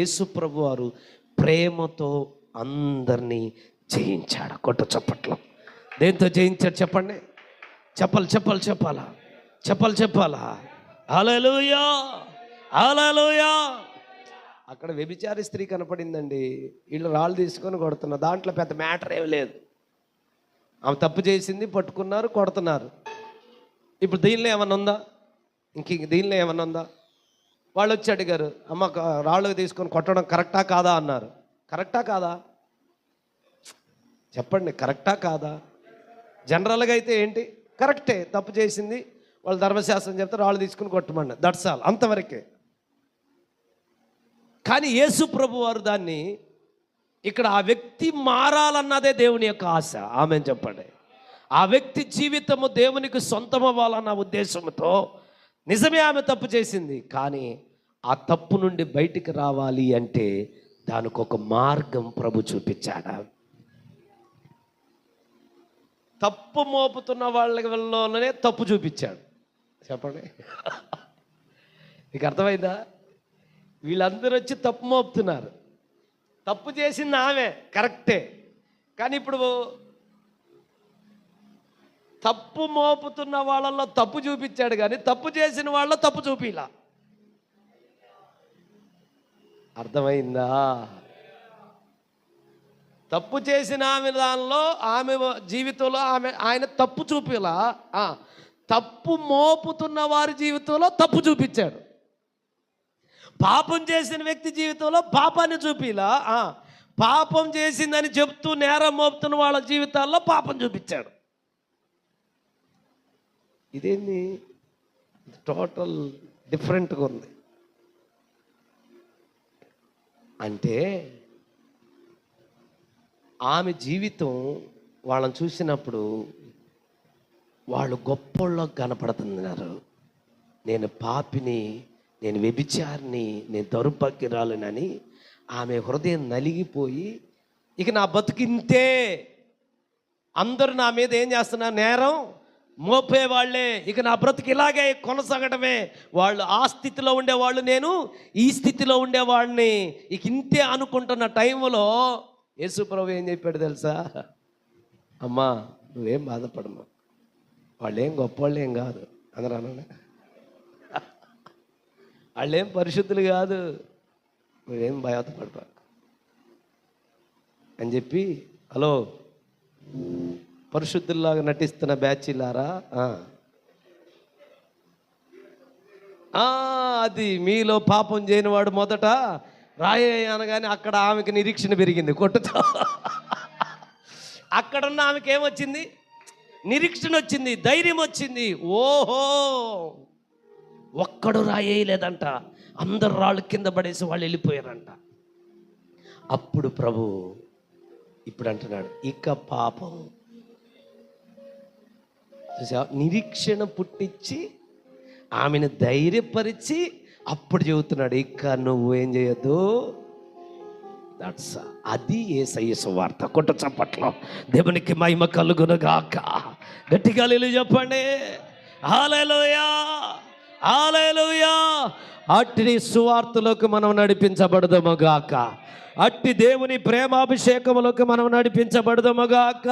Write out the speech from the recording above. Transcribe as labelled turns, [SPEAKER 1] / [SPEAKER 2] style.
[SPEAKER 1] యేసు ప్రభు వారు ప్రేమతో అందరినీ జయించాడు. కొట్ట చప్పట్లో. దేంతో జయించాడు చెప్పండి? చెప్పాలా? హల్లెలూయా, హల్లెలూయా. అక్కడ వ్యభిచారి స్త్రీ కనపడిందండి. వీళ్ళు రాళ్ళు తీసుకొని కొడుతున్నారు. దాంట్లో పెద్ద మ్యాటర్ ఏమి లేదు. ఆమె తప్పు చేసింది, పట్టుకున్నారు, కొడుతున్నారు. ఇప్పుడు దీనిలో ఏమన్నా ఉందా? దీనిలో ఏమన్నా ఉందా? వాళ్ళు వచ్చి అడిగారు, అమ్మ రాళ్ళు తీసుకొని కొట్టడం కరెక్టా కాదా అన్నారు. కరెక్టా కాదా చెప్పండి? కరెక్టా కాదా? జనరల్గా అయితే ఏంటి? కరెక్టే, తప్పు చేసింది, వాళ్ళు ధర్మశాస్త్రం చెప్తే రాళ్ళు తీసుకుని కొట్టమన్నా, దట్స్ ఆల్, అంతవరకే. కానీ యేసు ప్రభు వారు దాన్ని ఇక్కడ ఆ వ్యక్తి మారాలన్నదే దేవుని యొక్క ఆశ. ఆమెను చెప్పండి. ఆ వ్యక్తి జీవితము దేవునికి సొంతమవ్వాలన్న ఉద్దేశంతో నిజమే ఆమె తప్పు చేసింది, కానీ ఆ తప్పు నుండి బయటికి రావాలి అంటే దానికి ఒక మార్గం ప్రభు చూపించాడు. తప్పు మోపుతున్న వాళ్ళలోనే తప్పు చూపించాడు. చెప్పండి, నీకు అర్థమైందా? వీళ్ళందరూ వచ్చి తప్పు మోపుతున్నారు. తప్పు చేసింది ఆమె, కరెక్టే. కానీ ఇప్పుడు తప్పు మోపుతున్న వాళ్ళల్లో తప్పు చూపించాడు, కానీ తప్పు చేసిన వాళ్ళ తప్పు చూపిలా. అర్థమైందా? తప్పు చేసిన ఆమె దానిలో, ఆమె జీవితంలో ఆయన తప్పు చూపిలా. తప్పు మోపుతున్న వారి జీవితంలో తప్పు చూపించాడు. పాపం చేసిన వ్యక్తి జీవితంలో పాపాన్ని చూపిలా. పాపం చేసిందని చెప్తూ నేరం మోపుతున్న వాళ్ళ జీవితాల్లో పాపం చూపించాడు. ఇదేంది? టోటల్ డిఫరెంట్గా ఉంది. అంటే ఆమె జీవితం వాళ్ళని చూసినప్పుడు వాళ్ళు గొప్పోళ్ళకి కనపడుతున్నారు. నేను పాపిని, నేను వ్యభిచారిని, నేను దౌర్భాగ్యురాలినని ఆమె హృదయం నలిగిపోయి, ఇక నా బతుకింతే, అందరూ నా మీద ఏం చేస్తున్నారు? నేరం మోపేవాళ్లే, ఇక నా బ్రతుకు ఇలాగే కొనసాగడమే. వాళ్ళు ఆ స్థితిలో ఉండేవాళ్ళు, నేను ఈ స్థితిలో ఉండేవాడిని, ఇక ఇంతే అనుకుంటున్న టైంలో యేసు ప్రభు ఏం చెప్పాడు తెలుసా? అమ్మా, నువ్వేం బాధపడమ్మా, వాళ్ళేం గొప్పవాళ్ళు ఏం కాదు, అందరూ అనండి, వాళ్ళేం పరిశుద్ధులు కాదు, నువ్వేం బాధపడపా అని చెప్పి, హలో పరిశుద్ధుల్లాగా నటిస్తున్న బ్యాచీలారా, అది మీలో పాపం చేయనివాడు మొదట రాయే అనగానే అక్కడ ఆమెకి నిరీక్షణ పెరిగింది. కొట్టుతో అక్కడున్న ఆమెకి ఏమొచ్చింది? నిరీక్షణ వచ్చింది, ధైర్యం వచ్చింది. ఓహో, ఒక్కడు రాయేయలేదంట, అందరు రాళ్ళు కింద పడేసి వాళ్ళు వెళ్ళిపోయారంట. అప్పుడు ప్రభు ఇప్పుడు అంటున్నాడు, ఇక పాపం. నిరీక్షణ పుట్టించి ఆమెను ధైర్యపరిచి అప్పుడు చెబుతున్నాడు, ఇక నువ్వు ఏం చేయొద్దు. దట్స్ అది యేసయ్య సువార్త. కొట్ట చప్పట్లో దేవునికి మహిమ కలుగునుగాక. గట్టిగా హల్లెలూయా చెప్పండి. హల్లెలూయా, హల్లెలూయా. అట్టి సువార్తలోకి మనం నడిపించబడదుముగాక. అట్టి దేవుని ప్రేమాభిషేకములోకి మనం నడిపించబడదుముగాక.